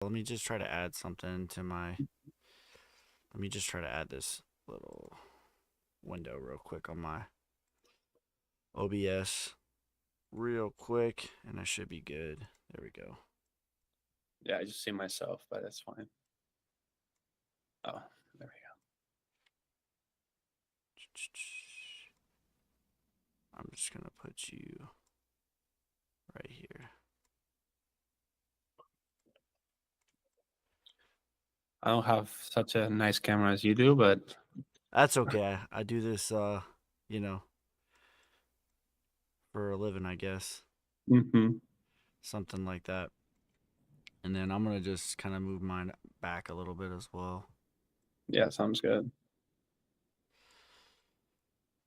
Let me just try to add something to my. Let me just try to add this little window real quick on my OBS real quick, and I should be good. There we go. Yeah, I just see myself, but that's fine. Oh, there we I'm just gonna put you right here. I don't have such a nice camera as you do, but That's okay. I do this, you know, for a living, I guess, mhm. something like that. And then I'm gonna just kind of move mine back a little bit as well. Yeah, sounds good.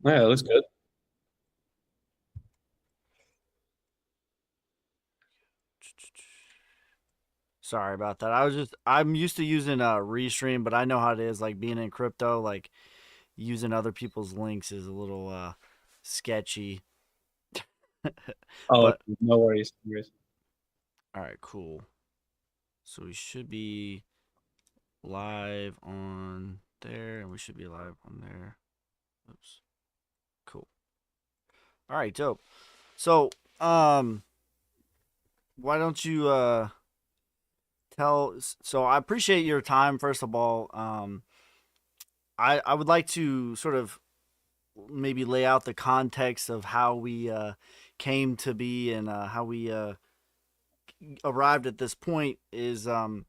Yeah, it looks good. Sorry about that. I'm used to using Restream, but I know how it is. Like being in crypto, like using other people's links is a little sketchy. Oh, But no worries. No worries. all right, cool. So we should be live on there, and we should be live on there. Oops. Cool. All right, dope. So, why don't you tell? So I appreciate your time. First of all, I would like to sort of maybe lay out the context of how we came to be and how we arrived at this point. Is I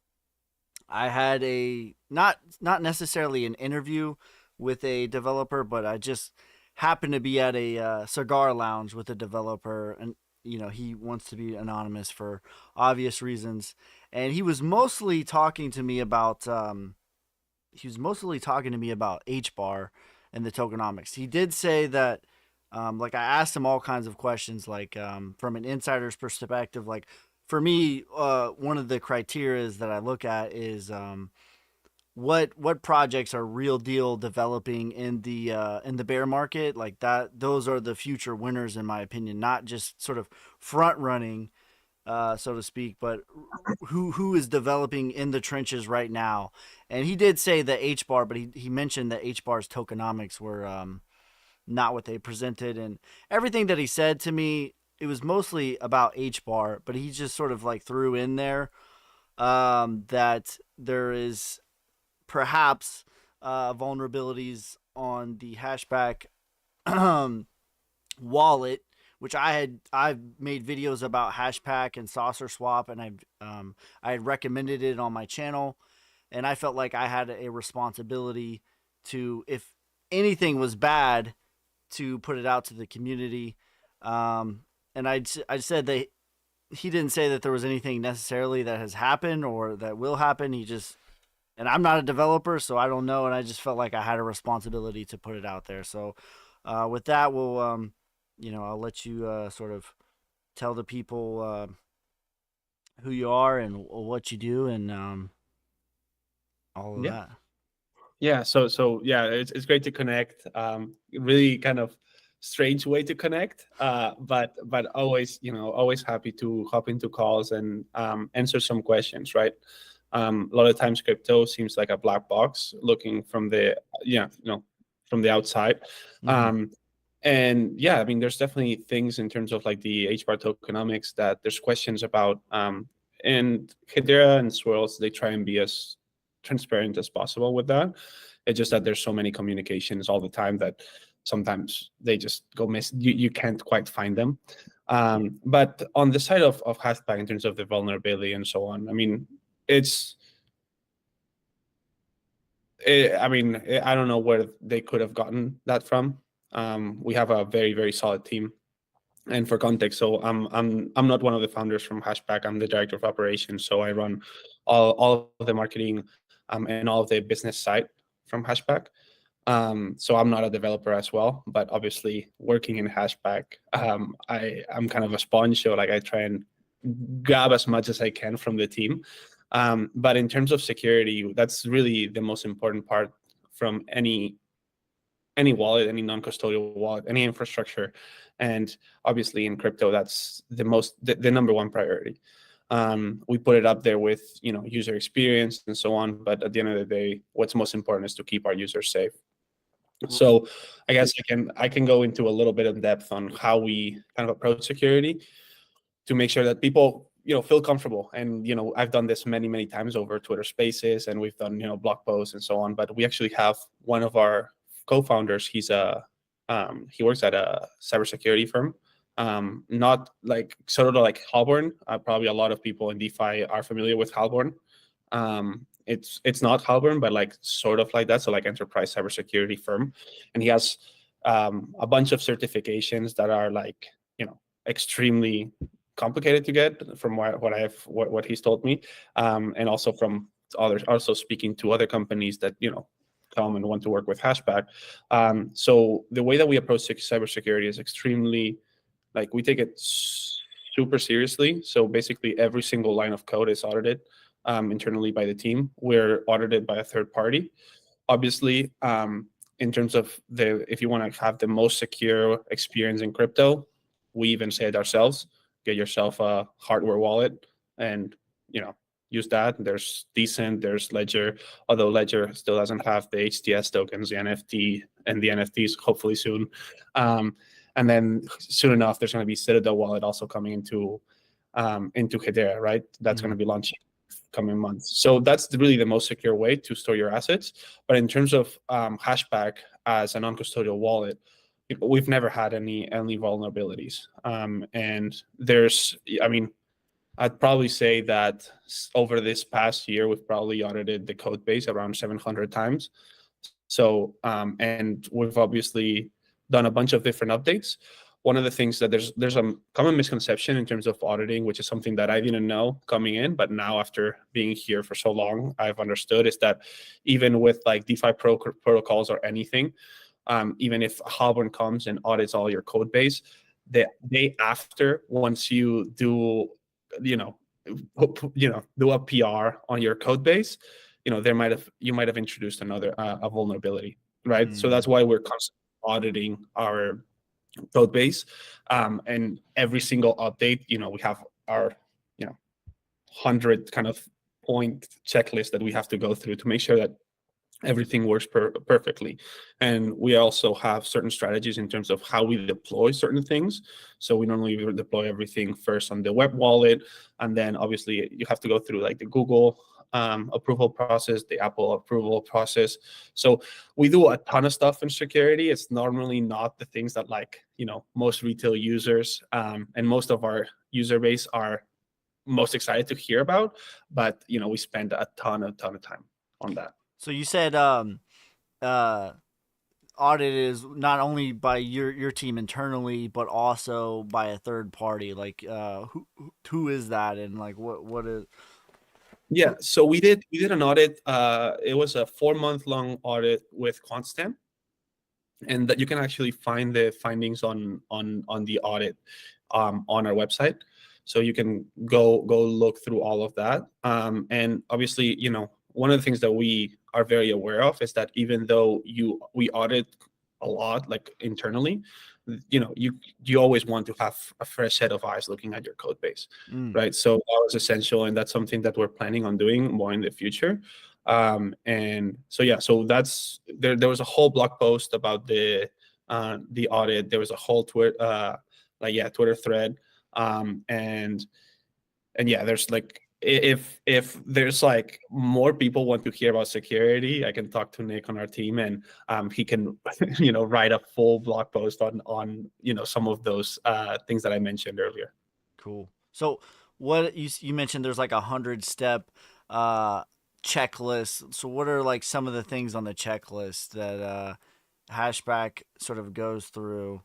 had a not necessarily an interview with a developer, but I just happened to be at a cigar lounge with a developer, and he wants to be anonymous for obvious reasons, and he was mostly talking to me about HBAR and the tokenomics. He did say that, like, I asked him all kinds of questions, like, from an insider's perspective. Like, for me, one of the criteria that I look at is what projects are real deal developing in the bear market. Like that, those are the future winners, in my opinion. Not just sort of front running, so to speak, but who is developing in the trenches right now. And he did say that HBAR, but he mentioned that HBAR's tokenomics were not what they presented, and everything that he said to me, it was mostly about HBAR, but he just sort of like threw in there that there is perhaps vulnerabilities on the HashPack wallet, which I've made videos about HashPack and Saucer Swap, and I had recommended it on my channel, and I felt like I had a responsibility to, if anything was bad, to put it out to the community. And I said that he didn't say that there was anything necessarily that has happened or that will happen. He just, and I'm not a developer, so I don't know. And I just felt like I had a responsibility to put it out there. So, with that, I'll let you sort of tell the people who you are and what you do and all of Yeah. that. Yeah, so yeah, it's great to connect. Really kind of strange way to connect, but always always happy to hop into calls and answer some questions, right? A lot of times crypto seems like a black box looking from the from the outside. Mm-hmm. Um, and yeah, I mean, there's definitely things in terms of like the HBAR tokenomics that there's questions about. And Hedera and Swirls, they try and be as transparent as possible with that. It's just that there's so many communications all the time that sometimes they just go miss. You can't quite find them. But on the side of HashPack, in terms of the vulnerability and so on, I mean, it's I mean, I don't know where they could have gotten that from. We have a very, very solid team. And for context, so I'm not one of the founders from HashPack. I'm the director of operations. So I run all of the marketing and all of the business side from HashPack. So I'm not a developer as well, but obviously working in HashPack, I'm kind of a sponge. So like I try and grab as much as I can from the team. But in terms of security, that's really the most important part from any wallet, any non-custodial wallet, any infrastructure, and obviously in crypto, that's the number one priority. We put it up there with user experience and so on. But at the end of the day, what's most important is to keep our users safe. So I guess I can go into a little bit of depth on how we kind of approach security to make sure that people feel comfortable. And I've done this many times over Twitter Spaces, and we've done blog posts and so on. But we actually have one of our co-founders. He works at a cybersecurity firm, not like sort of like Halborn. Probably a lot of people in DeFi are familiar with Halborn. It's not Halborn, but like sort of like that. So like enterprise cybersecurity firm, and he has a bunch of certifications that are like extremely complicated to get from what he's told me, and also from others. Also speaking to other companies that come and want to work with HashPack. So the way that we approach cybersecurity is extremely we take it super seriously. So basically, every single line of code is audited internally by the team. We're audited by a third party. Obviously, in terms of if you want to have the most secure experience in crypto, we even say it ourselves. Get yourself a hardware wallet and use that. There's Decent, there's Ledger, although Ledger still doesn't have the HTS tokens, the NFT, and the NFTs hopefully soon. And then soon enough, there's going to be Citadel wallet also coming into Hedera, right? That's going to be launching coming months. So that's really the most secure way to store your assets. But in terms of HashPack as a non-custodial wallet, we've never had any vulnerabilities. And I'd probably say that over this past year, we've probably audited the code base around 700 times. So, and we've obviously done a bunch of different updates. One of the things that there's a common misconception in terms of auditing, which is something that I didn't know coming in, but now after being here for so long, I've understood, is that even with like DeFi protocols or anything, even if Halborn comes and audits all your code base, the day after, once you do, do a PR on your code base, you might have introduced another a vulnerability, right? So that's why we're constantly auditing our code base, and every single update, we have our 100 kind of point checklist that we have to go through to make sure that everything works perfectly. And we also have certain strategies in terms of how we deploy certain things. So we normally deploy everything first on the web wallet, and then obviously you have to go through like the Google approval process, the Apple approval process. So we do a ton of stuff in security. It's normally not the things that most retail users and most of our user base are most excited to hear about, but we spend a ton of time on that. So you said audit is not only by your team internally, but also by a third party. Like who is that, and like what is? Yeah, so we did an audit. It was a 4-month long audit with Quantstamp, and that you can actually find the findings on the audit on our website. So you can go look through all of that. And obviously, one of the things that we are very aware of is that even though we audit a lot, like internally, you always want to have a fresh set of eyes looking at your code base, right? So that was essential, and that's something that we're planning on doing more in the future. And so yeah, so that's there was a whole blog post about the audit. There was a whole Twitter thread, and yeah, there's like, if there's like more people want to hear about security, I can talk to Nick on our team, and he can write a full blog post on some of those things that I mentioned earlier. Cool. So what you mentioned, there's like 100-step checklist. So what are like some of the things on the checklist that HashPack sort of goes through?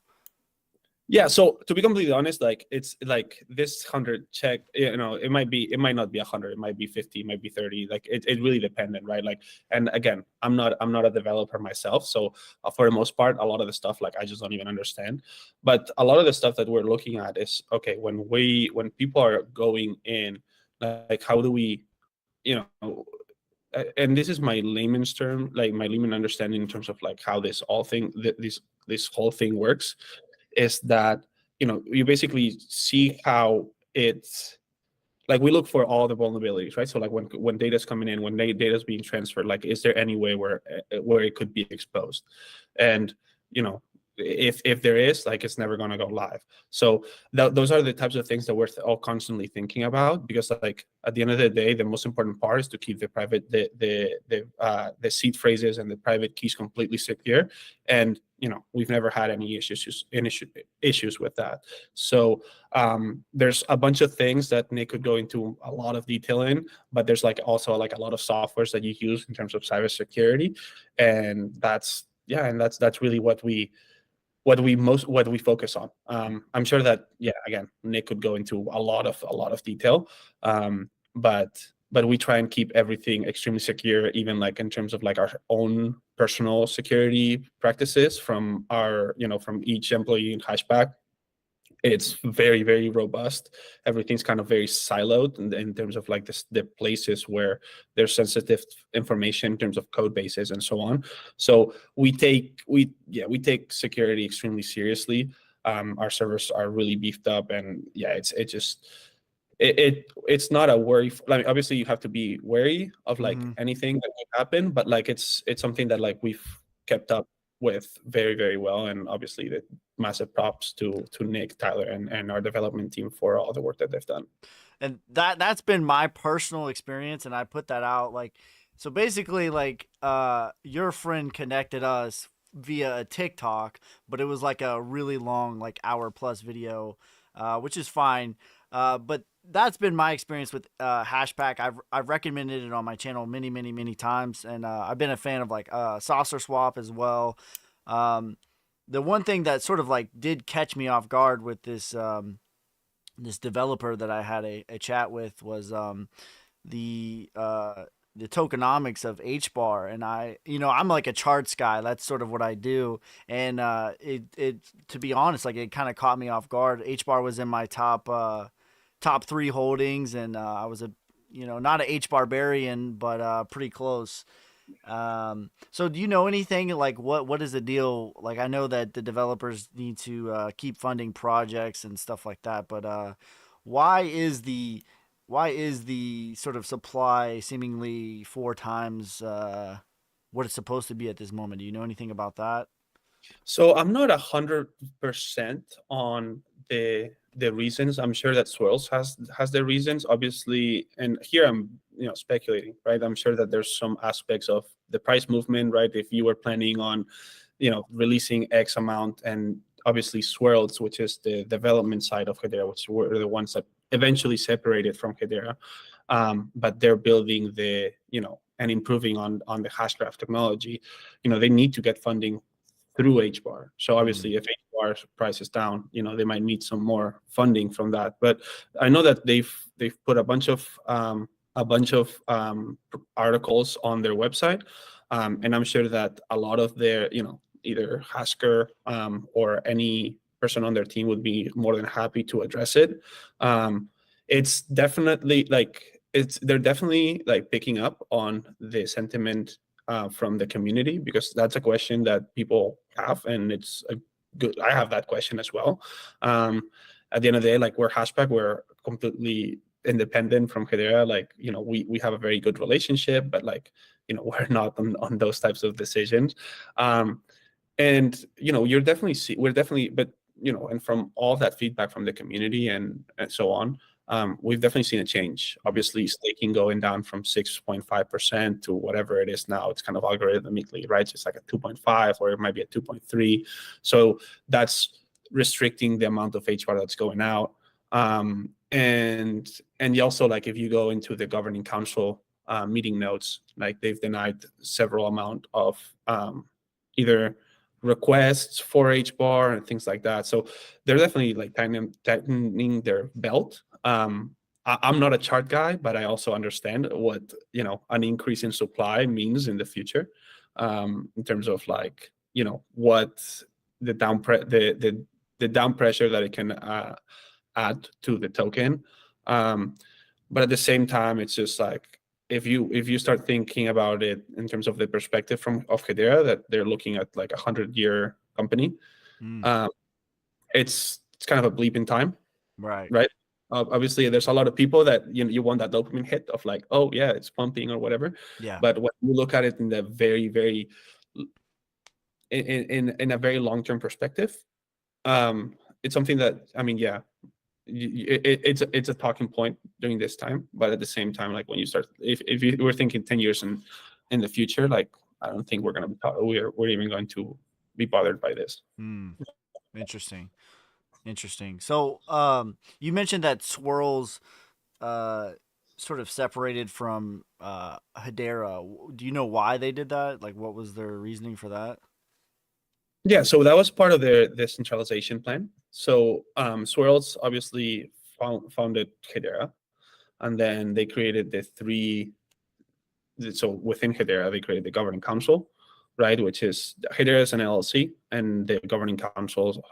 Yeah, so to be completely honest, like it's like this 100 check, it might not be 100, it might be 50, it might be 30. Like it really dependent, right? Like, and again, I'm not a developer myself, so for the most part, a lot of the stuff like I just don't even understand. But a lot of the stuff that we're looking at is, okay, when people are going in, like how do we, and this is my layman's term, like my layman understanding in terms of like how this whole thing works, is that you basically see how it's like we look for all the vulnerabilities, right? So like when data is coming in, when data is being transferred, like is there any way where it could be exposed? And you know, if there is, like it's never going to go live. So those are the types of things that we're all constantly thinking about, because like at the end of the day, the most important part is to keep the private the seed phrases and the private keys completely secure. And you know, we've never had any issues with that. So there's a bunch of things that Nick could go into a lot of detail in, but there's like also like a lot of softwares that you use in terms of cybersecurity, and that's really what we focus on. I'm sure that again, Nick could go into a lot of detail, but we try and keep everything extremely secure, even like in terms of like our own personal security practices from from each employee in HashPack. It's very, very robust. Everything's kind of very siloed in terms of like the places where there's sensitive information in terms of code bases and so on. So we take security extremely seriously. Our servers are really beefed up, and it's not a worry. Like obviously you have to be wary of like Mm-hmm. anything that could happen, but like it's something that like we've kept up with very, very well. And obviously the massive props to Nick, Tyler, and our development team for all the work that they've done. And that's been my personal experience, and I put that out like, so basically like your friend connected us via a TikTok, but it was like a really long, like hour plus video, which is fine. But that's been my experience with HashPack. I've recommended it on my channel many times, and I've been a fan of like Saucer Swap as well. Um, the one thing that sort of like did catch me off guard with this developer that I had a chat with was the uh, the tokenomics of HBAR, and I'm like a charts guy. That's sort of what I do, and it to be honest, like it kind of caught me off guard. HBAR was in my top three holdings, and I was a not a H barbarian, but pretty close. So do you know anything like what is the deal? Like I know that the developers need to keep funding projects and stuff like that, but why is the why is the sort of supply seemingly four times what it's supposed to be at this moment? Do you know anything about that? So I'm not 100% on the reasons. I'm sure that Swirls has the reasons, obviously, and here I'm speculating, right? I'm sure that there's some aspects of the price movement, right? If you were planning on releasing X amount, and obviously Swirls, which is the development side of Hedera, which were the ones that eventually separated from Hedera, but they're building and improving on the hashgraph technology. They need to get funding through HBAR. So Mm. obviously, if HBAR price is down, they might need some more funding from that. But I know that they've put a bunch of articles on their website, and I'm sure that a lot of their either Hasker or any person on their team would be more than happy to address it. It's definitely like they're definitely like picking up on the sentiment from the community, because that's a question that people have, and it's a good. I have that question as well. At the end of the day, like we're HashPack, we're completely independent from Hedera. Like we have a very good relationship, but like we're not on those types of decisions. And we're definitely, but and from all that feedback from the community and so on, we've definitely seen a change. Obviously, staking going down from 6.5% to whatever it is now. It's kind of algorithmically, right? It's like a 2.5, or it might be a 2.3. So that's restricting the amount of HBAR that's going out. And you also, like, if you go into the governing council meeting notes, like they've denied several amount of either requests for HBAR and things like that. So they're definitely like tightening their belt. I'm not a chart guy, but I also understand what an increase in supply means in the future, in terms of like what the the down pressure that it can add to the token. But at the same time, it's just like if you start thinking about it in terms of the perspective of Hedera, that they're looking at like 100-year company, Mm. um, it's kind of a bleep in time, Right. right? Obviously, there's a lot of people that you want that dopamine hit of like, oh yeah, it's pumping or whatever. Yeah. But when you look at it in the very in a very long term perspective, it's something that, I mean, yeah, it's a talking point during this time, but at the same time, like when you start, if you were thinking 10 years in the future, like I don't think we're gonna be we're even going to be bothered by this. Hmm. Interesting. Interesting. So, you mentioned that swirls, uh, sort of separated from Hedera. Do you know why they did that? Like, what was their reasoning for that? Yeah, so that was part of their decentralization plan. So Swirls obviously founded Hedera, and then they created the three. So within Hedera, they created the governing council, right? Which is Hedera is an LLC, and the governing council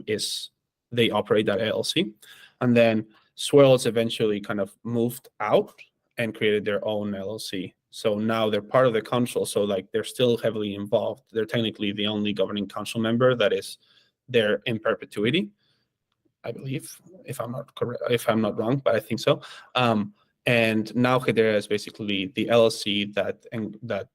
is they operate that LLC, and then Swirls eventually kind of moved out and created their own LLC. So now they're part of the council. So like they're still heavily involved. They're technically the only governing council member that is there in perpetuity, I believe, if I'm not correct, if I'm not wrong, but I think so. Um, and now Hedera is basically the LLC that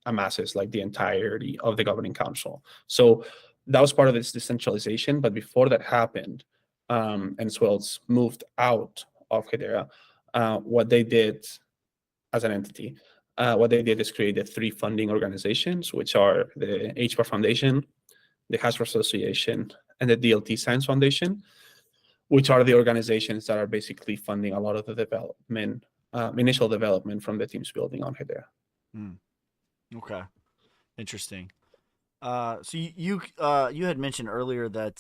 amasses like the entirety of the governing council. So that was part of this decentralization. But before that happened, and Swells moved out of Hedera, what they did as an entity, what they did is create the three funding organizations, which are the HBAR Foundation, the HashPack Association, and the DLT Science Foundation, which are the organizations that are basically funding a lot of the development, initial development from the teams building on Hedera. Hmm. Okay. Interesting. So you had mentioned earlier that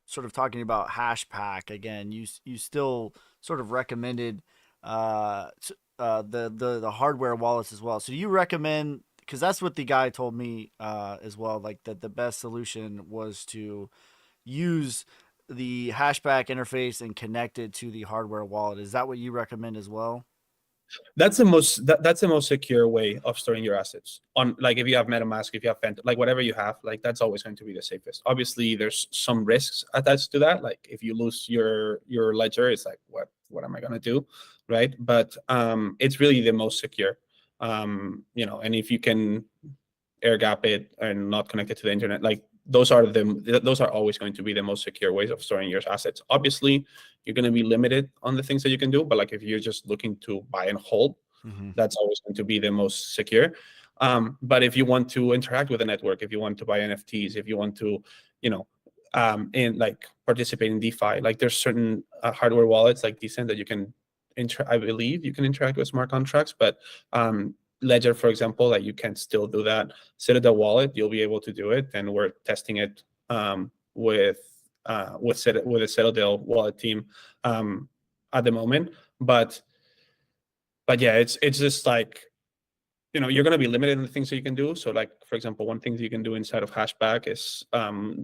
sort of talking about HashPack again. You still sort of recommended the hardware wallets as well. So do you recommend, because that's what the guy told me as well, like that the best solution was to use the HashPack interface and connect it to the hardware wallet. Is that what you recommend as well? That's the most secure way of storing your assets. On like if you have MetaMask, if you have Phantom, like whatever you have, like that's always going to be the safest. Obviously, there's some risks attached to that. Like if you lose your ledger, it's like what am I gonna do, right? But it's really the most secure. And if you can air gap it and not connect it to the internet, like those are always going to be the most secure ways of storing your assets. Obviously, you're going to be limited on the things that you can do, but like if you're just looking to buy and hold, Mm-hmm. that's always going to be the most secure. But if you want to interact with the network, if you want to buy NFTs, if you want to, you know, and like participate in DeFi, like there's certain hardware wallets like Decent that you can I believe you can interact with smart contracts, but Ledger, for example, like you can still do that. Citadel wallet, you'll be able to do it, and we're testing it with a Citadel wallet team at the moment. But yeah, it's just like you're going to be limited in the things that you can do. So like, for example, one thing that you can do inside of HashPack is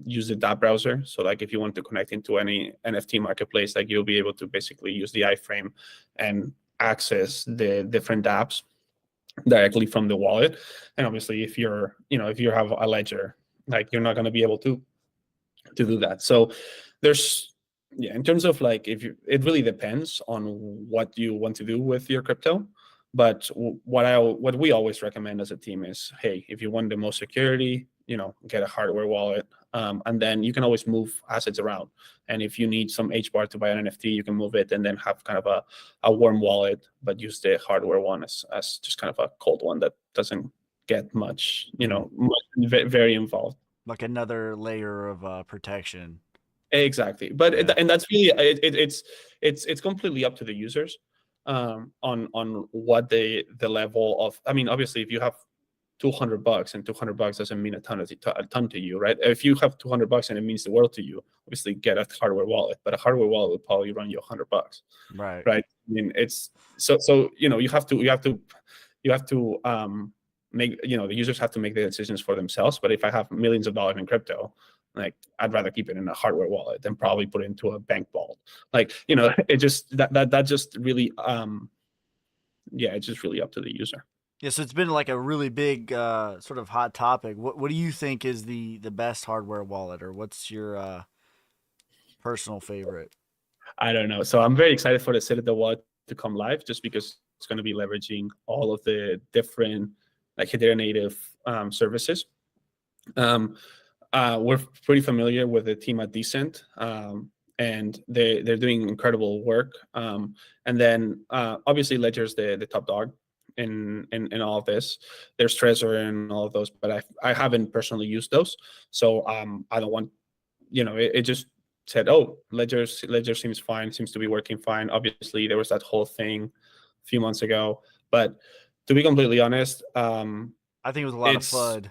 use the dApp browser. So like if you want to connect into any NFT marketplace, like you'll be able to basically use the iframe and access the different dApps directly from the wallet. And obviously if if you have a ledger, like you're not going to be able to do that. So there's yeah, in terms of like it really depends on what you want to do with your crypto. But what we always recommend as a team is, hey, if you want the most security, get a hardware wallet, and then you can always move assets around. And if you need some HBAR to buy an NFT, you can move it and then have kind of a warm wallet, but use the hardware one as just kind of a cold one that doesn't get much, very involved. Like another layer of protection. Exactly, Yeah. and that's really it's completely up to the users on what the level of. I mean, obviously, if you have $200 and $200 doesn't mean a ton to you, right? If you have $200 and it means the world to you, obviously get a hardware wallet, but a hardware wallet will probably run you $100, Right. right? I mean, it's so you have to make the users have to make the decisions for themselves. But if I have millions of dollars in crypto, like I'd rather keep it in a hardware wallet than probably put it into a bank vault. Like it just that just really yeah, it's just really up to the user. Yeah, so it's been like a really big sort of hot topic. What do you think is the best hardware wallet, or what's your personal favorite? I don't know. So I'm very excited for the Citadel wallet to come live, just because it's going to be leveraging all of the different like Hedera native services. Um, we're pretty familiar with the team at Decent, and they're doing incredible work. And then obviously Ledger's the top dog in all of this. There's Trezor and all of those, but I haven't personally used those, so I don't want, it just said, oh, Ledger seems fine, seems to be working fine. Obviously there was that whole thing a few months ago, but to be completely honest, I think it was a lot of it's FUD.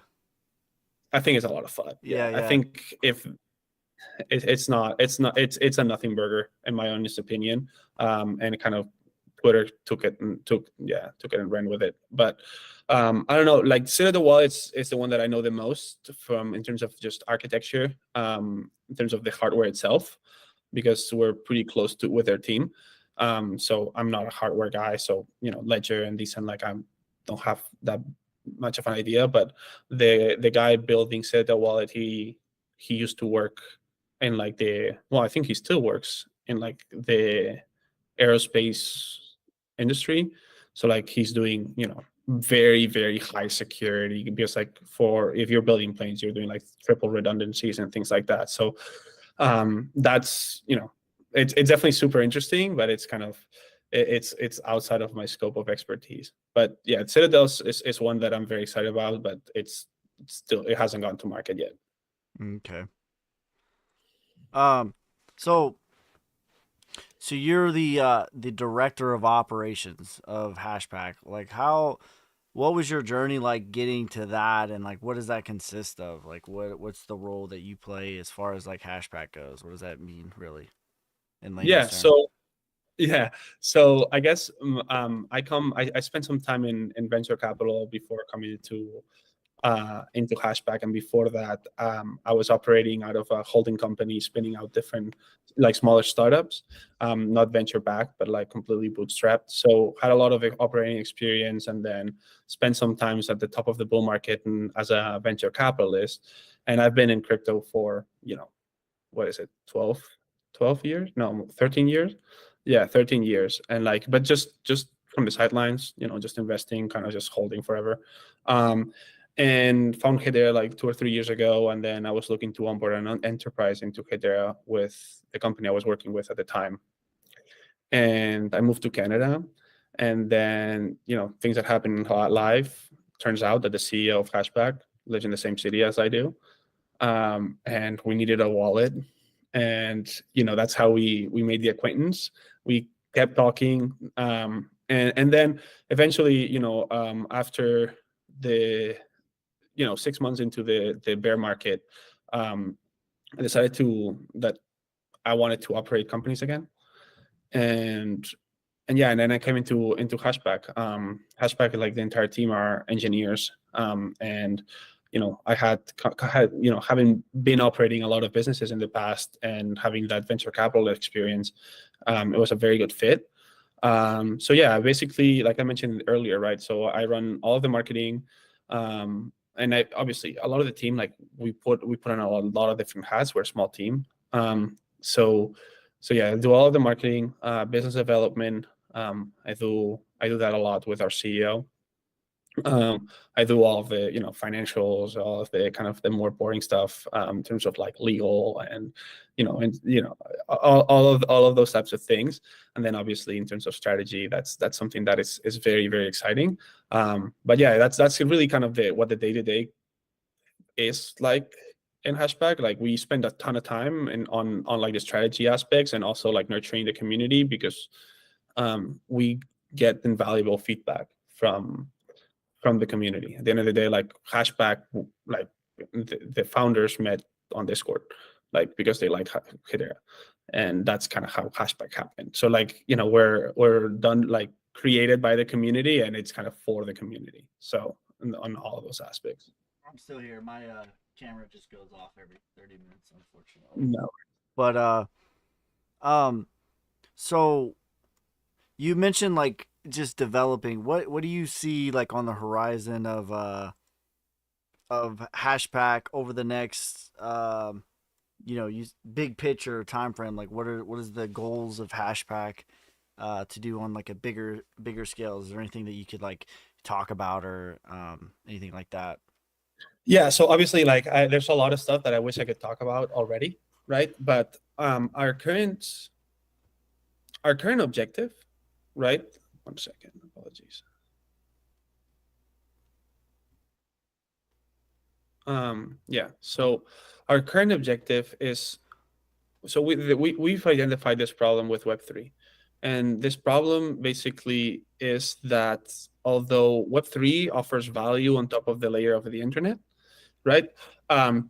I think it's a lot of fun. Yeah, Yeah, I yeah. think if it's a nothing burger in my honest opinion. And it kind of Twitter took it and ran with it. But I don't know, like Citadel Wallet is the one that I know the most from in terms of just architecture, in terms of the hardware itself, because we're pretty close to with their team. So I'm not a hardware guy, so Ledger and Decent, like I don't have that much of an idea. But the guy building Citadel Wallet, he used to work in like I think he still works in like the aerospace industry. So like he's doing, very, very high security, because like for if you're building planes, you're doing like triple redundancies and things like that. So that's, it's definitely super interesting, but it's kind of it's outside of my scope of expertise. But yeah, Citadel is one that I'm very excited about, but it hasn't gone to market yet. Okay. Um, so you're the director of operations of HashPack. Like what was your journey like getting to that, and like what does that consist of? Like what's the role that you play as far as like HashPack goes? What does that mean really in layman's Yeah. terms? So I guess I spent some time in venture capital before coming into HashPack, and before that, I was operating out of a holding company, spinning out different like smaller startups, not venture backed, but like completely bootstrapped. So had a lot of operating experience, and then spent some times at the top of the bull market and as a venture capitalist. And I've been in crypto for what is it, 12 years, no, 13 years. Yeah, 13 years. And like, but just from the sidelines, just investing, kind of just holding forever. um and found Hedera like 2 or 3 years ago, and then I was looking to onboard an enterprise into Hedera with the company I was working with at the time. And I moved to Canada, and then things that happen in life. Turns out that the CEO of HashPack lives in the same city as I do, and we needed a wallet. And that's how we made the acquaintance. We kept talking, and then eventually, after the 6 months into the bear market, um, I decided that I wanted to operate companies again. And and yeah, and then I came into HashPack. HashPack, like the entire team, are engineers, and I had having been operating a lot of businesses in the past and having that venture capital experience, it was a very good fit. So yeah, basically, like I mentioned earlier, right? So I run all of the marketing, and I obviously a lot of the team, like we put on a lot of different hats. We're a small team, so yeah, I do all of the marketing, business development. I do that a lot with our CEO. I do all of the financials, all of the kind of the more boring stuff, in terms of like legal and all of those types of things. And then obviously in terms of strategy, that's something that is very, very exciting. But yeah, that's really kind of what the day to day is like in HashPack. Like we spend a ton of time on like the strategy aspects, and also like nurturing the community, because we get invaluable feedback from the community. At the end of the day, like HashPack, like the founders met on Discord, like because they like Hedera, and that's kind of how HashPack happened. So like we're done, like created by the community, and it's kind of for the community. So on all of those aspects. I'm still here. My camera just goes off every 30 minutes, unfortunately. No. But um so you mentioned like just developing. What do you see like on the horizon of HashPack over the next use big picture time frame. Like, what is the goals of HashPack to do on like a bigger scale? Is there anything that you could like talk about or anything like that? Yeah, so obviously, like, there's a lot of stuff that I wish I could talk about already, right? But our current objective, right? One second, apologies. Yeah, so our current objective is, so we've identified this problem with Web3, and this problem basically is that although Web3 offers value on top of the layer of the internet, right?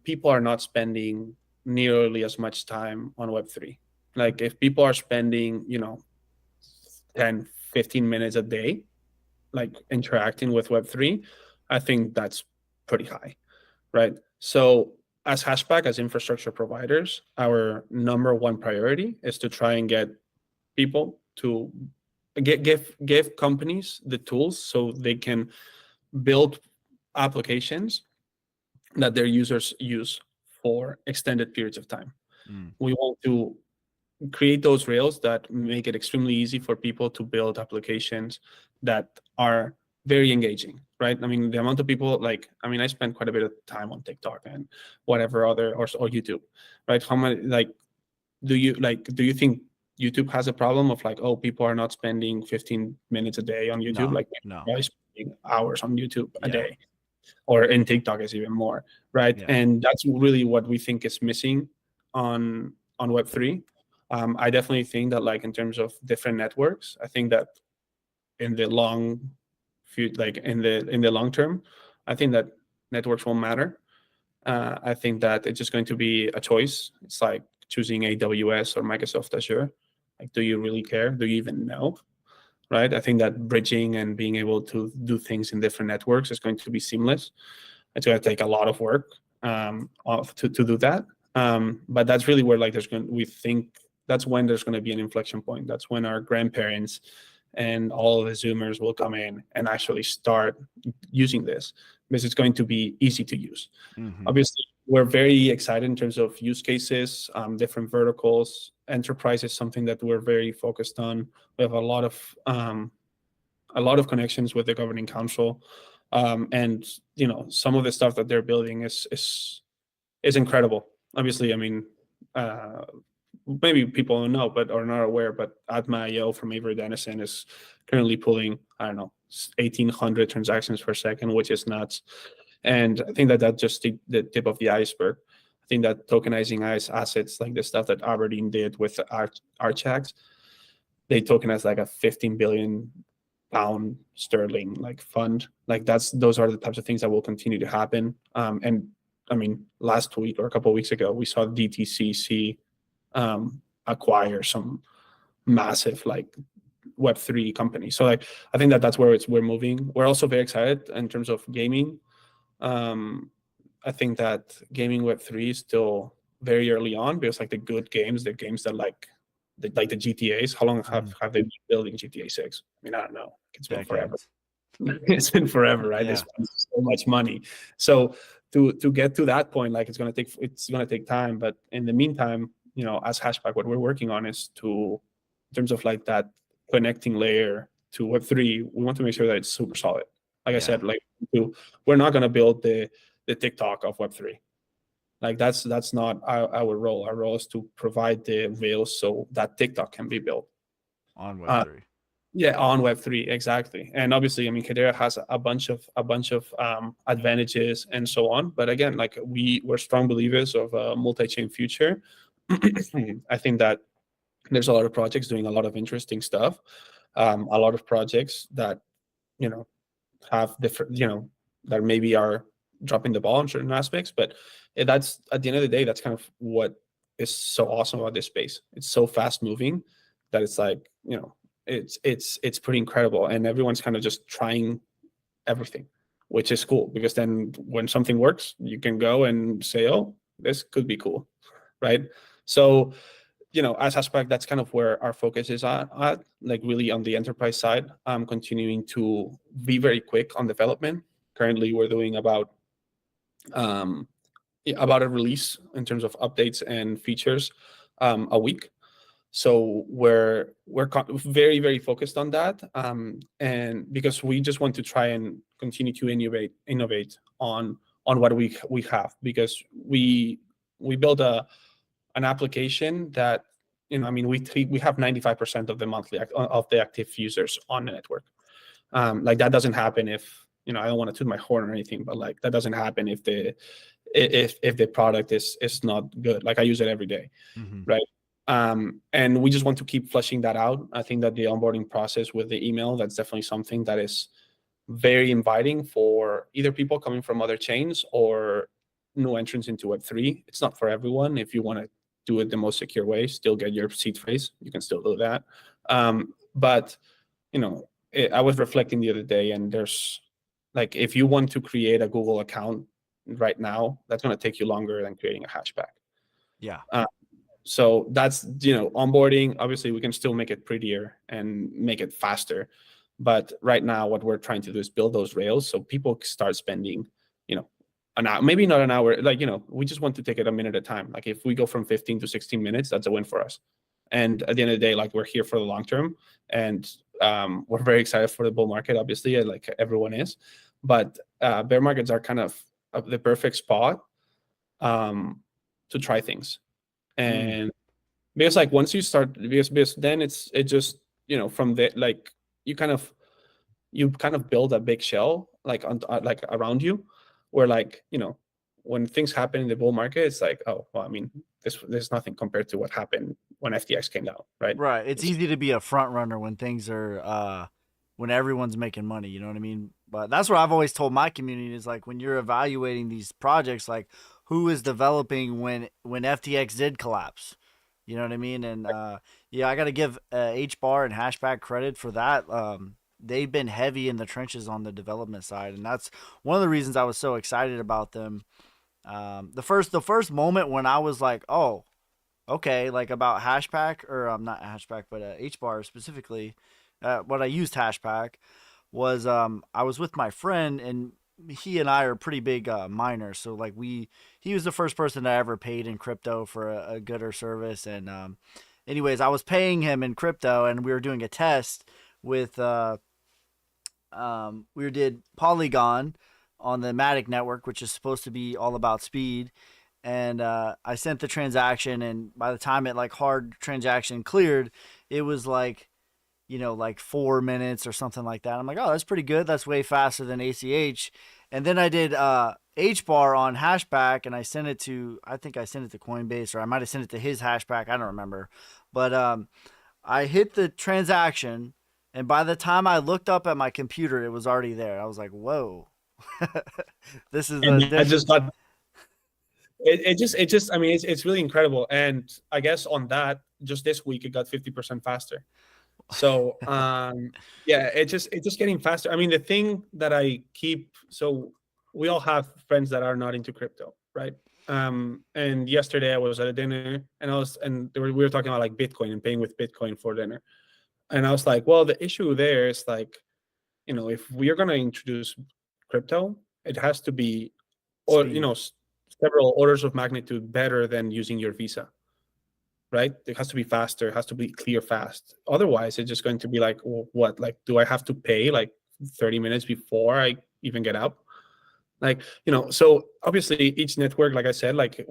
People are not spending nearly as much time on Web3. Like, if people are spending, 10, 15 minutes a day, like interacting with Web3, I think that's pretty high, right? So as Hashpack, as infrastructure providers, our number one priority is to try and get people to give companies the tools so they can build applications that their users use for extended periods of time. Mm. We want to create those rails that make it extremely easy for people to build applications that are very engaging, right? I mean, the amount of people, like, I mean, I spend quite a bit of time on TikTok and whatever other, or YouTube, right? How many, like, do you think YouTube has a problem of like, oh, people are not spending 15 minutes a day on YouTube? No, Like, no. they're spending hours on YouTube a Yeah, day, or in TikTok is even more, right? yeah. And that's really what we think is missing on Web3. I definitely think that, like, in terms of different networks, I think that in the like in the long term, I think that networks won't matter. I think that it's just going to be a choice. It's like choosing AWS or Microsoft Azure. Like, do you really care? Do you even know? Right? I think that bridging and being able to do things in different networks is going to be seamless. It's going to take a lot of work to do that. But that's really where, like, we think that's when there's going to be an inflection point. That's when our grandparents and all of the Zoomers will come in and actually start using this, because it's going to be easy to use. Hmm. Obviously, we're very excited in terms of use cases, different verticals. Enterprise is something that we're very focused on. We have a lot of connections with the governing council, and some of the stuff that they're building is incredible. Obviously, I mean, uh, maybe people don't know, but are not aware, but Atma.io from Avery Dennison is currently pulling, I don't know, 1,800 transactions per second, which is nuts. And I think that that's just the tip of the iceberg. I think that tokenizing assets, like the stuff that Aberdeen did with the Archax, they tokenize like a 15 billion pound sterling like fund. Like, those are the types of things that will continue to happen. And I mean, last week or a couple of weeks ago, we saw DTCC acquire some massive, like, Web3 company. So, like, I think that that's where we're moving. We're also very excited in terms of gaming. I think that gaming Web3 is still very early on, because, like, the good games, the games that, like the GTAs, how long Hmm. have they been building GTA 6? I mean, I don't know. It's been forever. Decades. It's been forever, right? They Yeah. spend so much money. So to get to that point, like, it's gonna take time. But in the meantime, as Hashpack, what we're working on is to, in terms of, like, that connecting layer to Web3, we want to make sure that it's super solid. Like I Yeah. said, like, we're not gonna build the TikTok of Web3. Like, that's not our role. Our role is to provide the rails so that TikTok can be built. On Uh, Web3. yeah, on Web3, exactly. And obviously, I mean, Hedera has a bunch of advantages and so on. But again, like, we're strong believers of a multi-chain future. I think that there's a lot of projects doing a lot of interesting stuff. A lot of projects that you know have different, that maybe are dropping the ball in certain aspects. But that's, at the end of the day, that's kind of what is so awesome about this space. It's so fast moving that it's like, it's pretty incredible, and everyone's kind of just trying everything, which is cool, because then when something works, you can go and say, oh, this could be cool, right? So, as Aspect, that's kind of where our focus is at, like, really on the enterprise side. I'm continuing to be very quick on development. Currently, we're doing about about a release in terms of updates and features a week. So we're very focused on that, and because we just want to try and continue to innovate on what we have, because we build an application that, I mean, we have 95% of the of the active users on the network. Like that doesn't happen if, I don't want to toot my horn or anything, but like that doesn't happen if the product is not good. Like I use it every day, Mm-hmm. right? And we just want to keep fleshing that out. I think that the onboarding process with the email, that's definitely something that is very inviting for either people coming from other chains or new entrants into Web3. It's not for everyone. If you want to do it the most secure way, still get your seed phrase, you can still do that. But I was reflecting the other day, and there's like, if you want to create a Google account right now, that's going to take you longer than creating a HashPack. Yeah. So that's, onboarding. Obviously, we can still make it prettier and make it faster. But right now, what we're trying to do is build those rails so people start spending, an hour, maybe not an hour. Like, we just want to take it a minute at a time. Like if we go from 15 to 16 minutes, that's a win for us. And at the end of the day, like we're here for the long term, and we're very excited for the bull market, obviously, like everyone is. But bear markets are kind of the perfect spot to try things. And because like once you start, because then it just, from the, like you kind of build a big shell like on like around you, where like, when things happen in the bull market, it's like, oh well, I mean, there's nothing compared to what happened when FTX came down, right? Right. It's easy to be a front runner when things are when everyone's making money, you know what I mean? But that's what I've always told my community is like when you're evaluating these projects, like who is developing when FTX did collapse. You know what I mean? And yeah, I got to give HBAR and HashPack credit for that. They've been heavy in the trenches on the development side, and that's one of the reasons I was so excited about them. The first moment when I was like, oh, okay, like about HashPack or not HashPack, but HBAR specifically. What I used HashPack was I was with my friend and he and I are pretty big miners. So like he was the first person that I ever paid in crypto for a good or service. And anyways, I was paying him in crypto and we were doing a test with we did Polygon on the Matic network, which is supposed to be all about speed. And I sent the transaction, and by the time it like hard transaction cleared, it was like, like 4 minutes or something like that. I'm like, oh, that's pretty good. That's way faster than ACH. And then I did HBAR on Hashback, and I think I sent it to Coinbase, or I might have sent it to his Hashback. I don't remember. But I hit the transaction, and by the time I looked up at my computer, it was already there. I was like, whoa, this is the And I just difference. got it just I mean, it's really incredible. And I guess on that, just this week it got 50% faster. So yeah, it's just getting faster. I mean, the thing that I keep, so we all have friends that are not into crypto, right? And yesterday I was at a dinner, and we were talking about like Bitcoin and paying with Bitcoin for dinner. And I was like, well, the issue there is like, if we are going to introduce crypto, it has to be, or Speed. several orders of magnitude better than using your Visa, right? It has to be faster, it has to be clear fast. Otherwise, it's just going to be like, well, what? Like, do I have to pay like 30 minutes before I even get up? Like, so obviously each network, like I said, like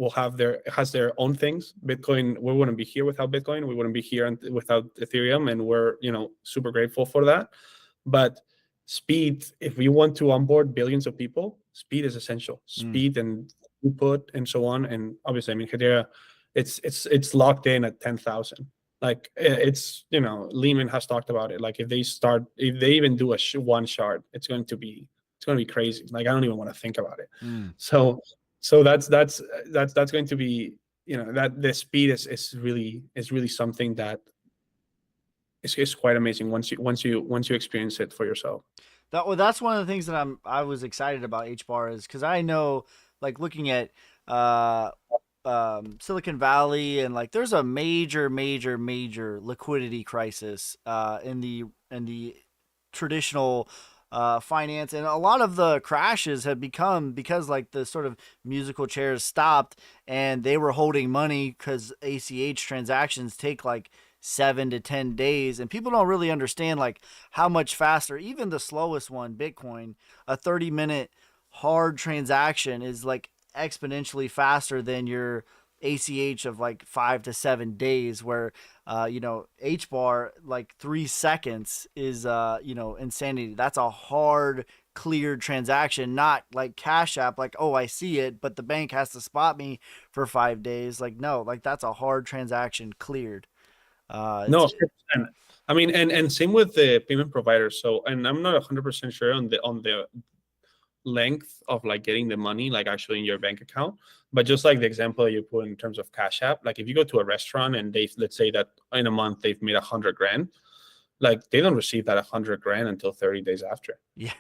has their own things. Bitcoin, we wouldn't be here without Bitcoin. We wouldn't be here without Ethereum, and we're super grateful for that. But speed, if we want to onboard billions of people, speed is essential. Mm. Speed and throughput and so on. And obviously, I mean, Hedera, it's locked in at 10,000. Like it's, Lehman has talked about it. Like if they even do one shard, it's going to be crazy. Like I don't even want to think about it. Mm. So that's going to be, that the speed is really something that is quite amazing once you experience it for yourself. That's one of the things that I was excited about HBAR is because I know, like looking at uh Silicon Valley, and like there's a major liquidity crisis in the traditional finance, and a lot of the crashes have become because like the sort of musical chairs stopped and they were holding money because ACH transactions take like 7 to 10 days, and people don't really understand like how much faster even the slowest one, Bitcoin, a 30-minute hard transaction is like exponentially faster than your ACH of like 5 to 7 days, where HBAR like 3 seconds is insanity. That's a hard cleared transaction, not like Cash App, like, oh, I see it, but the bank has to spot me for 5 days. Like, no, like that's a hard transaction cleared. No, It's 100%. I mean, and same with the payment providers. So, and I'm not 100% sure on the length of like getting the money like actually in your bank account, but just like the example you put in terms of Cash App, like if you go to a restaurant and they, let's say that in a month they've made 100 grand, like they don't receive that 100 grand until 30 days after. yeah,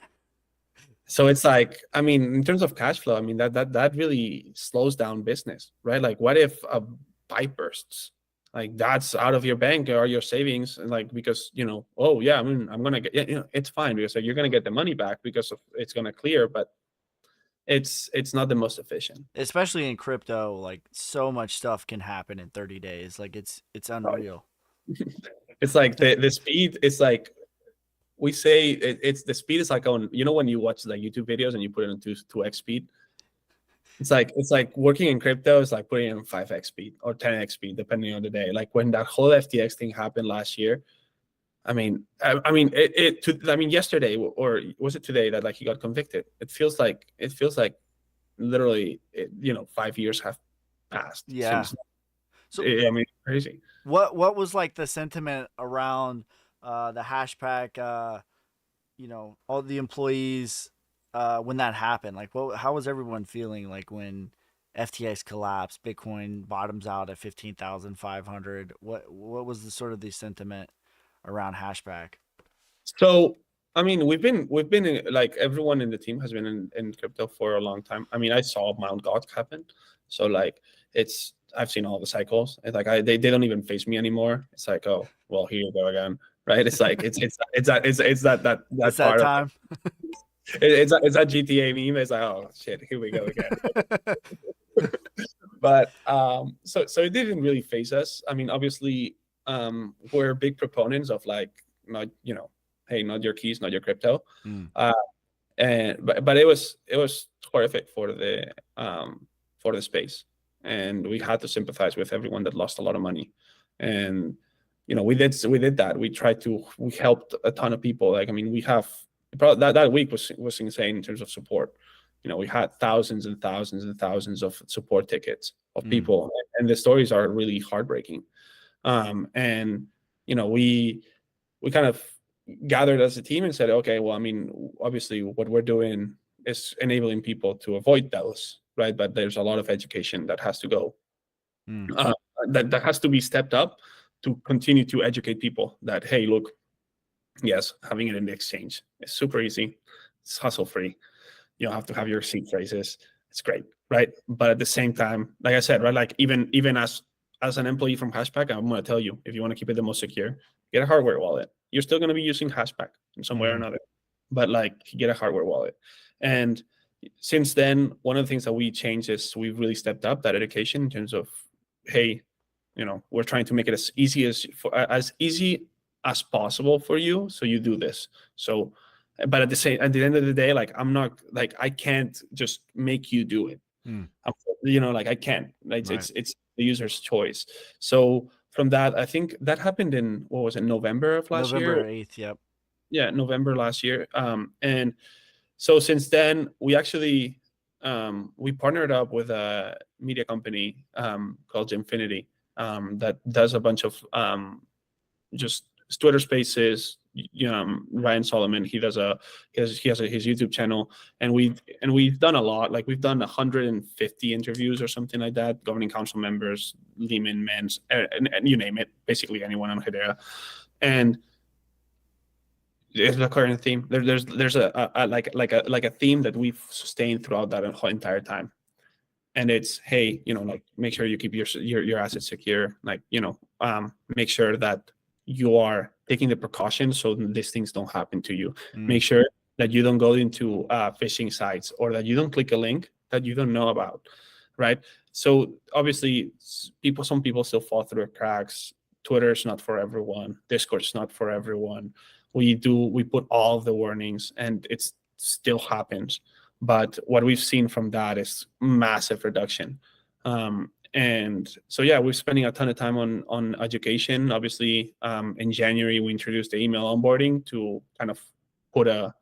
So it's like, I mean, in terms of cash flow, I mean that really slows down business, right? Like what if a pipe bursts? Like that's out of your bank or your savings, and like because oh yeah, I mean I'm gonna get, it's fine because like, you're gonna get the money back because of, it's gonna clear, but it's not the most efficient. especially in crypto, like so much stuff can happen in 30 days. Like it's Right. unreal. It's like the speed. It's like we say it's the speed is like on, when you watch like YouTube videos and you put it into 2x speed. It's like working in crypto is like putting in 5x speed or 10x speed depending on the day. Like when that whole FTX thing happened last year, I mean yesterday, or was it today that like he got convicted? It feels like literally 5 years have passed Yeah. since. So I mean, crazy. what was like the sentiment around the HashPack, all the employees when that happened? Like how was everyone feeling like when FTX collapsed, Bitcoin bottoms out at 15,500? What was the sort of the sentiment around HashPack? So, I mean, we've been like everyone in the team has been in crypto for a long time. I mean, I saw Mount Gox happen, so like I've seen all the cycles. It's like they don't even face me anymore. It's like, oh well, here you go again, right? It's like it's It's that that part of time. it's that GTA meme. It's like, oh shit, here we go again. But so it didn't really phase us. I mean, obviously, we're big proponents of like not hey, not your keys, not your crypto. Mm, Uh, and but it was horrific for the space, and we had to sympathize with everyone that lost a lot of money, and we did that. We helped a ton of people. Like I mean, we have probably that week was insane in terms of support. We had thousands and thousands and thousands of support tickets of mm, people, and the stories are really heartbreaking. And we kind of gathered as a team and said, okay, well, I mean, obviously, what we're doing is enabling people to avoid those, right? But there's a lot of education that has to go, mm, uh, that has to be stepped up to continue to educate people that, hey, look, yes, having it in the exchange is super easy, it's hassle free. You don't have to have your seed phrases. It's great, right? But at the same time, like I said, right, like even as an employee from HashPack, I'm going to tell you, if you want to keep it the most secure, get a hardware wallet. You're still going to be using HashPack in some way or mm, another, but like get a hardware wallet. And since then, one of the things that we changed is we've really stepped up that education in terms of, hey, we're trying to make it as easy as possible for you, so you do this. So but at the end of the day, like I'm not, like I can't just make you do it. mm. Like I can't. Right. It's the user's choice. So from that, I think that happened in, what was it, November of last year? November 8th. Yep. Yeah, November last year. And so since then, we actually we partnered up with a media company called Infinity, that does a bunch of just Twitter Spaces. Ryan Solomon, he has his YouTube channel, and we've done a lot. Like we've done 150 interviews or something like that. Governing council members, Lehman, Mens, and you name it, basically anyone on Hedera. And it's a current theme. There's a theme that we've sustained throughout that whole entire time, and it's, hey, like make sure you keep your assets secure. Like make sure that you are taking the precautions so these things don't happen to you. Make Mm, sure that you don't go into phishing sites, or that you don't click a link that you don't know about, right? So obviously, some people still fall through the cracks. Twitter's not for everyone. Discord's not for everyone. We put all of the warnings, and it still happens. But what we've seen from that is massive reduction. And so yeah, we're spending a ton of time on education. Obviously, in January we introduced the email onboarding to kind of put a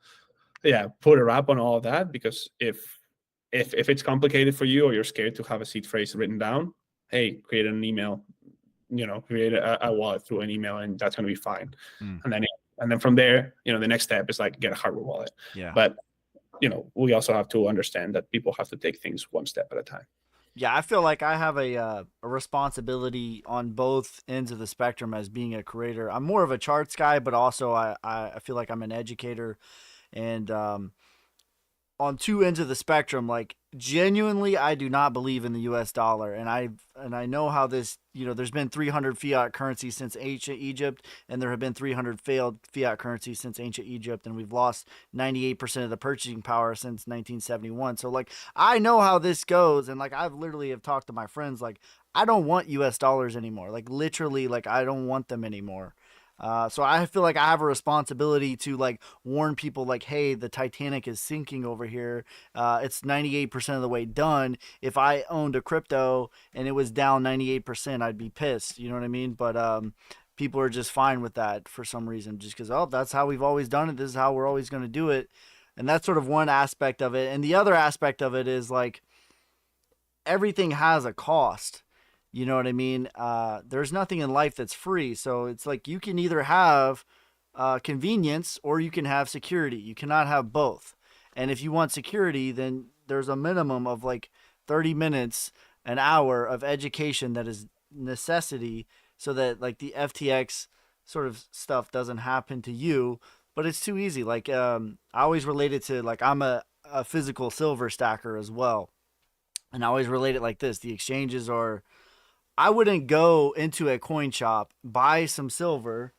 wrap on all of that, because if it's complicated for you, or you're scared to have a seed phrase written down, hey, create an email, create a wallet through an email, and that's going to be fine. Mm. And then from there, the next step is like get a hardware wallet. Yeah. But we also have to understand that people have to take things one step at a time. Yeah, I feel like I have a responsibility on both ends of the spectrum as being a creator. I'm more of a charts guy, but also I feel like I'm an educator, and on two ends of the spectrum, like genuinely I do not believe in the US dollar, and I know how this, there's been 300 fiat currencies since ancient Egypt, and there have been 300 failed fiat currencies since ancient Egypt, and we've lost 98% of the purchasing power since 1971. So like I know how this goes, and like I've literally have talked to my friends, like I don't want US dollars anymore. Like literally, like I don't want them anymore. So I feel like I have a responsibility to like warn people, like, hey, the Titanic is sinking over here. It's 98% of the way done. If I owned a crypto and it was down 98%, I'd be pissed. You know what I mean? But people are just fine with that for some reason, just because, oh, that's how we've always done it. This is how we're always going to do it. And that's sort of one aspect of it. And the other aspect of it is like everything has a cost. You know what I mean? There's nothing in life that's free. So it's like you can either have convenience or you can have security. You cannot have both. And if you want security, then there's a minimum of like 30 minutes, an hour of education that is necessity, so that like the FTX sort of stuff doesn't happen to you. But it's too easy. Like I always relate it to like I'm a physical silver stacker as well. And I always relate it like this: the exchanges are, I wouldn't go into a coin shop, buy some silver.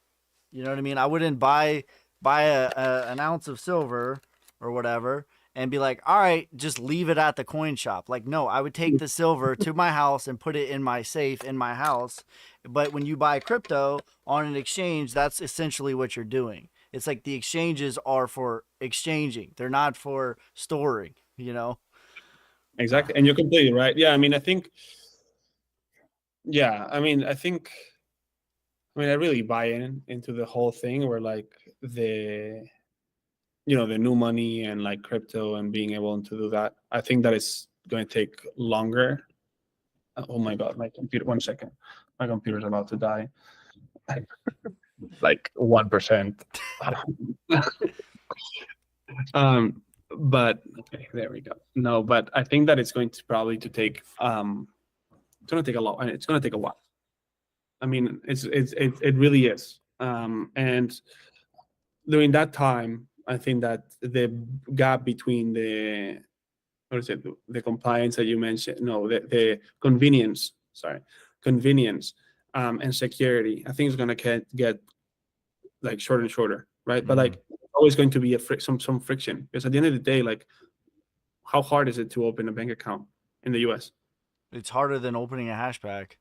You know what I mean? I wouldn't buy an ounce of silver or whatever and be like, all right, just leave it at the coin shop. Like, no, I would take the silver to my house and put it in my safe in my house. But when you buy crypto on an exchange, that's essentially what you're doing. It's like the exchanges are for exchanging; they're not for storing. You know? Exactly, and you're completely right. Yeah, I mean, I think. Yeah, I really buy into the whole thing, where like the the new money and like crypto and being able to do that. I think that is going to take longer. Oh my god, my computer! 1 second, my computer's about to die. Like 1%. But okay, there we go. No, but I think that it's going to probably to take it's going to take a lot, and it's going to take a while. I mean, it really is. And during that time, I think that the gap between the what is it, the compliance that you mentioned, no, the convenience, sorry, convenience, and security, I think is going to get like shorter and shorter, right? But like always going to be some friction, because at the end of the day, like how hard is it to open a bank account in the US? It's harder than opening a HashPack.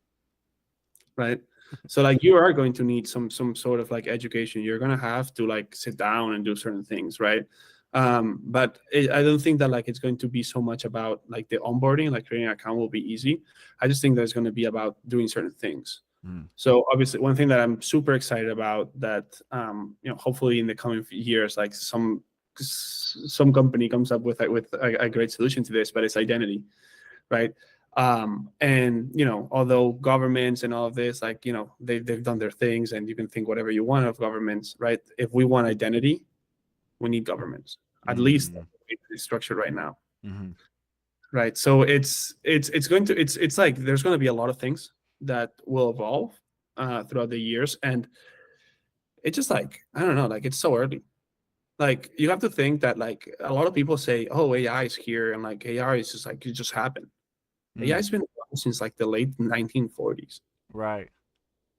Right, so like you are going to need some sort of like education. You're going to have to like sit down and do certain things, right? But I don't think that like it's going to be so much about like the onboarding, like creating an account will be easy. I just think that it's going to be about doing certain things. So obviously one thing that I'm super excited about, that hopefully in the coming years, like some company comes up with a great solution to this, but it's identity, right? And although governments and all of this, like they've done their things, and you can think whatever you want of governments, right? If we want identity, we need governments. At least it's structured right now. Right, so it's like there's going to be a lot of things that will evolve throughout the years, and it's just like, I don't know, like it's so early. Like you have to think that like a lot of people say, oh, AI is here, and like AI is just like it just happened. AI has been around since like the late 1940s. Right.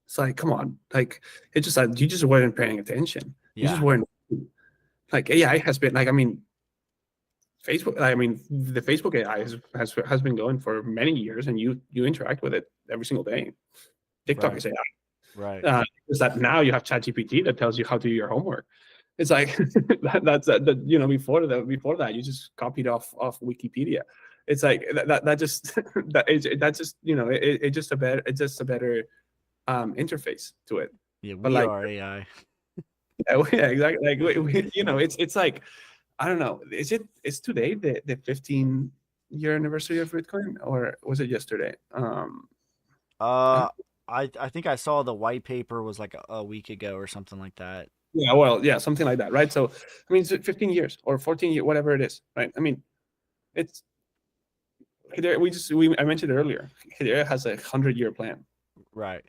It's like, come on, like it's just like you just weren't paying attention. You just Yeah. weren't like AI has been like, I mean, Facebook, I mean, the Facebook AI has been going for many years, and you interact with it every single day. TikTok Right. is AI. Right. Is that now you have ChatGPT that tells you how to do your homework. It's like before that you just copied off Wikipedia. It's like that just that's just it's just a better interface to it. Yeah, But we like, are AI. yeah, exactly. Like it's like, I don't know. It's today the 15-year anniversary of Bitcoin, or was it yesterday? I Uh, don't- I think I saw the white paper was like a week ago or something like that. yeah, well, yeah, something like that, right? So I mean, it's 15 years or 14 years, whatever it is, right? I mean, it's I mentioned it earlier. It has a 100-year plan. Right.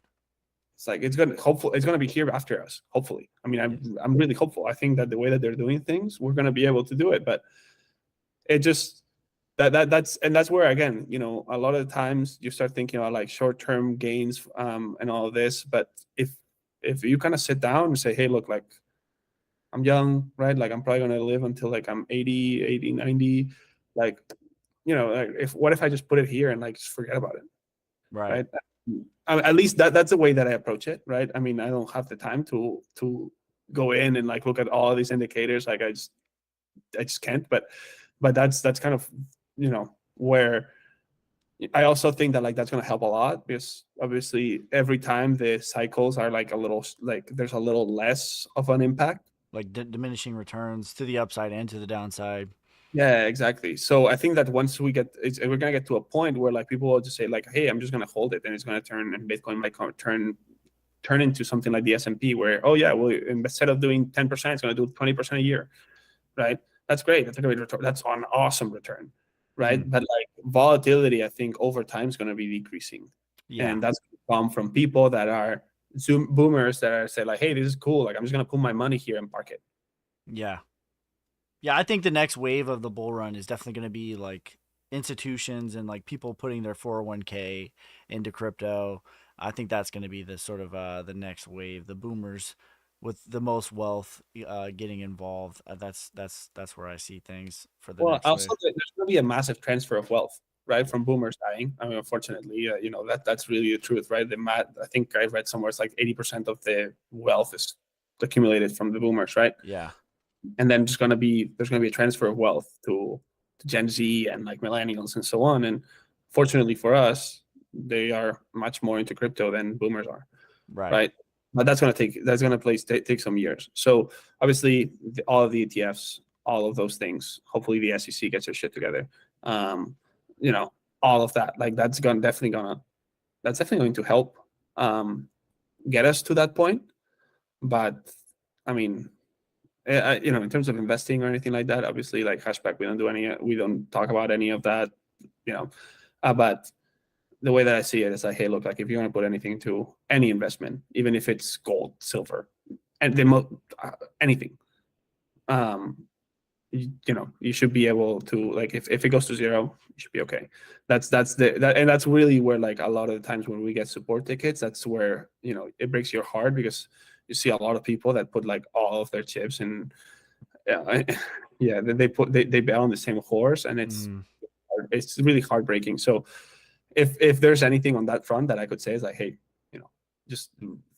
It's like it's gonna be here after us. Hopefully, I mean, Yeah. I'm really hopeful. I think that the way that they're doing things, we're gonna be able to do it. But it just that's where, again, a lot of the times you start thinking about like short-term gains, and all of this. But if you kind of sit down and say, hey, look, like, I'm young, right? Like, I'm probably gonna live until like I'm 80, 90. Like, like, if what if I just put it here and like just forget about it, Right. right? At least that's the way that I approach it, right? I mean, I don't have the time to go in and like look at all of these indicators. Like, I just can't. But that's kind of, where I also think that like that's going to help a lot, because obviously every time the cycles are like a little, like, there's a little less of an impact. Like diminishing returns to the upside and to the downside. Yeah, exactly. So I think that once we're gonna get to a point where like people will just say like, hey, I'm just gonna hold it, and it's gonna turn, and Bitcoin might turn into something like the S&P, where, oh yeah, well, instead of doing 10%, it's gonna do 20% a year, right? That's great. That's a great return. That's an awesome return, Hmm. right? But like, volatility, I think over time is going to be decreasing, Yeah. and that's going to come from people that are Zoom boomers that are say like, hey, this is cool. Like, I'm just going to put my money here and park it. Yeah. Yeah, I think the next wave of the bull run is definitely going to be like institutions and like people putting their 401k into crypto. I think that's going to be the sort of the next wave. The boomers with the most wealth getting involved. That's where I see things for the Well, next also, wave. there's going to be a massive transfer of wealth, right, from boomers dying. I mean, unfortunately, that's really the truth, right? I think I read somewhere it's like 80% of the wealth is accumulated from the boomers, right? Yeah. And then there's going to be a transfer of wealth to Gen Z and like millennials and so on. And fortunately for us, they are much more into crypto than boomers are, Right. right? But that's going to take some years. So obviously, all of the ETFs, all of those things. Hopefully, the SEC gets their shit together. Um, you know, all of that, like, that's definitely going to help, get us to that point. But I mean, in terms of investing or anything like that, obviously, like HashPack, we don't talk about any of that, you know. But the way that I see it is like, hey, look, like, if you want to put anything into any investment, even if it's gold, silver, and anything, um, you should be able to, like, if it goes to zero, you should be okay. And that's really where, like, a lot of the times when we get support tickets, that's where, it breaks your heart, because you see a lot of people that put like all of their chips in. Yeah, yeah, they bet on the same horse, and Mm, it's really heartbreaking. So if there's anything on that front that I could say is like, hey, just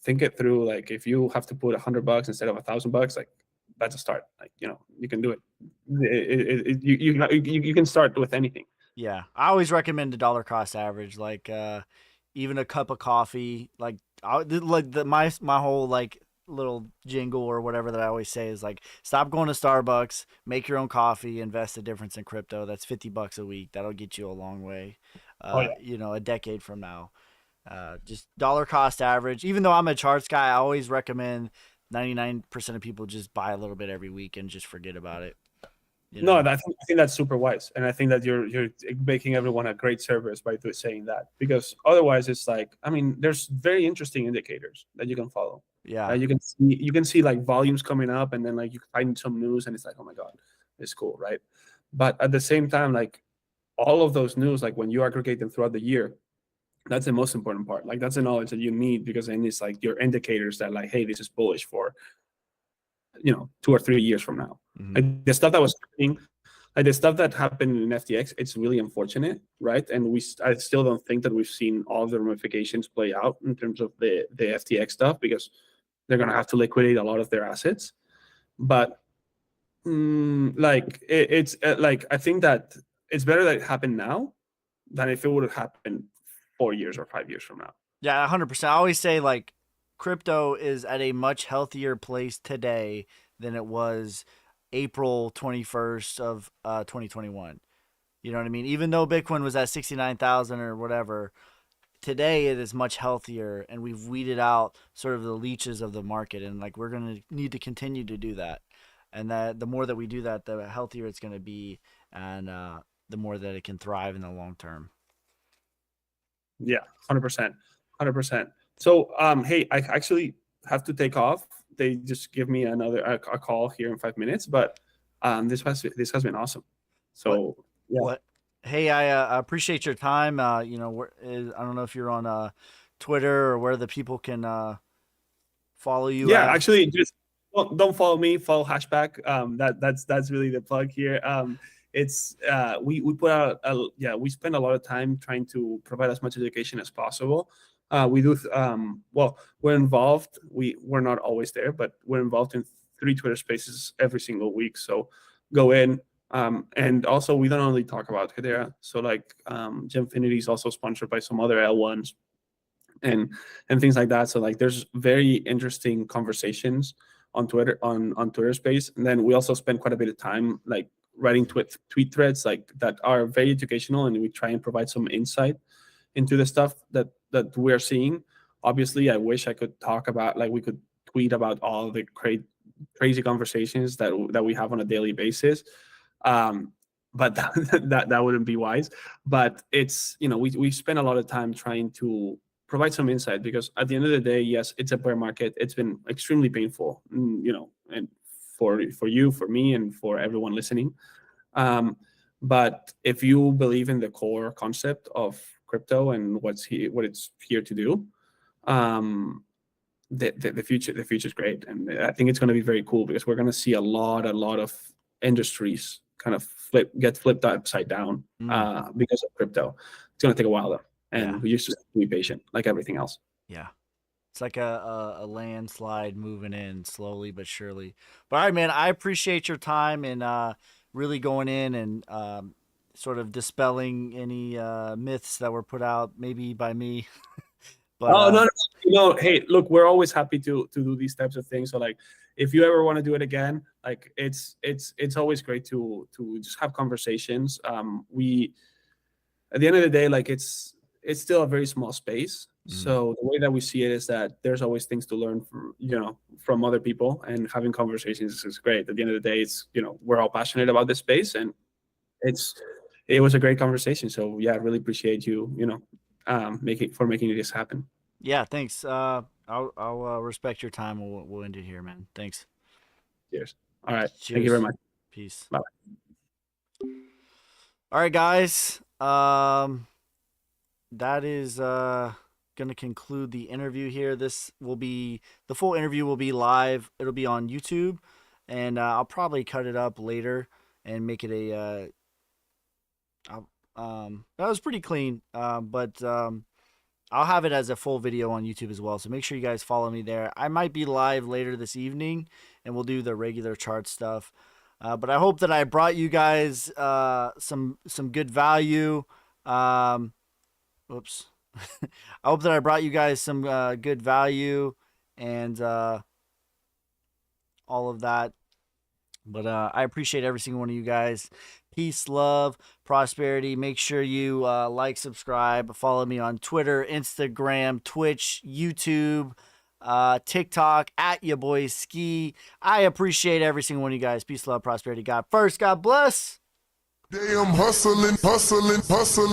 think it through. Like, if you have to put $100 instead of $1,000, like, that's a start. Like, you can do it. You can start with anything. yeah. I always recommend a dollar cost average. Like even a cup of coffee. My whole like little jingle or whatever that I always say is like, stop going to Starbucks, make your own coffee, invest the difference in crypto. That's $50 a week. That'll get you a long way. Oh yeah. A decade from now. Just dollar cost average. Even though I'm a charts guy, I always recommend 99% of people just buy a little bit every week and just forget about it. You No, know? I think that's super wise, and I think that you're making everyone a great service by saying that, because otherwise it's like, I mean, there's very interesting indicators that you can follow. Yeah. You can see like volumes coming up, and then like you find some news, and it's like, oh my god, it's cool, right? But at the same time, like, all of those news, like, when you aggregate them throughout the year, that's the most important part. Like, that's the knowledge that you need, because then it's like your indicators that, like, hey, this is bullish for 2 or 3 years from now. Mhm. Like the stuff that was happening, like the stuff that happened in FTX, it's really unfortunate, right? And I still don't think that we've seen all of the ramifications play out in terms of the FTX stuff, because they're going to have to liquidate a lot of their assets. But like I think that it's better that it happened now than if it would have happened 4 years or 5 years from now. Yeah, 100%. I always say like crypto is at a much healthier place today than it was April 21st of 2021. You know what I mean? Even though Bitcoin was at 69,000 or whatever, today it is much healthier and we've weeded out sort of the leeches of the market, and like we're going to need to continue to do that. And that the more that we do that, the healthier it's going to be, and the more that it can thrive in the long term. Yeah, 100%, 100%. So, hey, I actually have to take off. They just give me a call here in 5 minutes, but this has been awesome. What So, yeah. what Hey, I appreciate your time. I don't know if you're on Twitter or where the people can follow you Yeah, at. actually, just don't follow me. Follow HashPack. That's really the plug here. It's we put out we spend a lot of time trying to provide as much education as possible. We do well. We're involved. We're not always there, but we're involved in 3 Twitter Spaces every single week. So go in. And also, we don't only talk about Hedera. So like, Gemfinity is also sponsored by some other L1s and things like that. So like, there's very interesting conversations on Twitter Space. And then we also spend quite a bit of time like writing tweet threads like that are very educational, and we try and provide some insight into the stuff that we're seeing. Obviously, I wish I could talk about, like, we could tweet about all the crazy conversations that we have on a daily basis. But that wouldn't be wise. But it's, we spend a lot of time trying to provide some insight, because at the end of the day, yes, it's a bear market. It's been extremely painful, and for you, for me, and for everyone listening. But if you believe in the core concept of crypto and what it's here to do, the future is great, and I think it's going to be very cool, because we're going to see a lot of industries kind of get flipped upside down because of crypto. It's going to take a while though, and we just have to be patient, like everything else. Yeah. It's like a landslide moving in slowly but surely. But all right, man, I appreciate your time and really going in and sort of dispelling any myths that were put out maybe by me. But Oh, no. Hey, look, we're always happy to do these types of things. So like, if you ever want to do it again, like, it's always great to just have conversations. We, at the end of the day, like, it's still a very small space. So the way that we see it is that there's always things to learn from other people, and having conversations is great. At the end of the day, it's, we're all passionate about this space, and it was a great conversation. So yeah, I really appreciate you, making this happen. yeah, thanks. I'll respect your time. We'll end it here, man. Thanks. Cheers. All right. Thank you very Cheers. much. Peace. Bye. All right, guys. That is going to conclude the interview here. The full interview will be live. It'll be on YouTube, and I'll probably cut it up later and make it a. That was pretty clean, but I'll have it as a full video on YouTube as well. So make sure you guys follow me there. I might be live later this evening, and we'll do the regular chart stuff. But I hope that I brought you guys some good value. Oops. I hope that I brought you guys some good value and all of that. But I appreciate every single one of you guys. Peace, love, prosperity. Make sure you like, subscribe, follow me on Twitter, Instagram, Twitch, YouTube, TikTok, at ya boys ski. I appreciate every single one of you guys. Peace, love, prosperity. God first. God bless. Damn, hustling, hustling, hustling, hustling.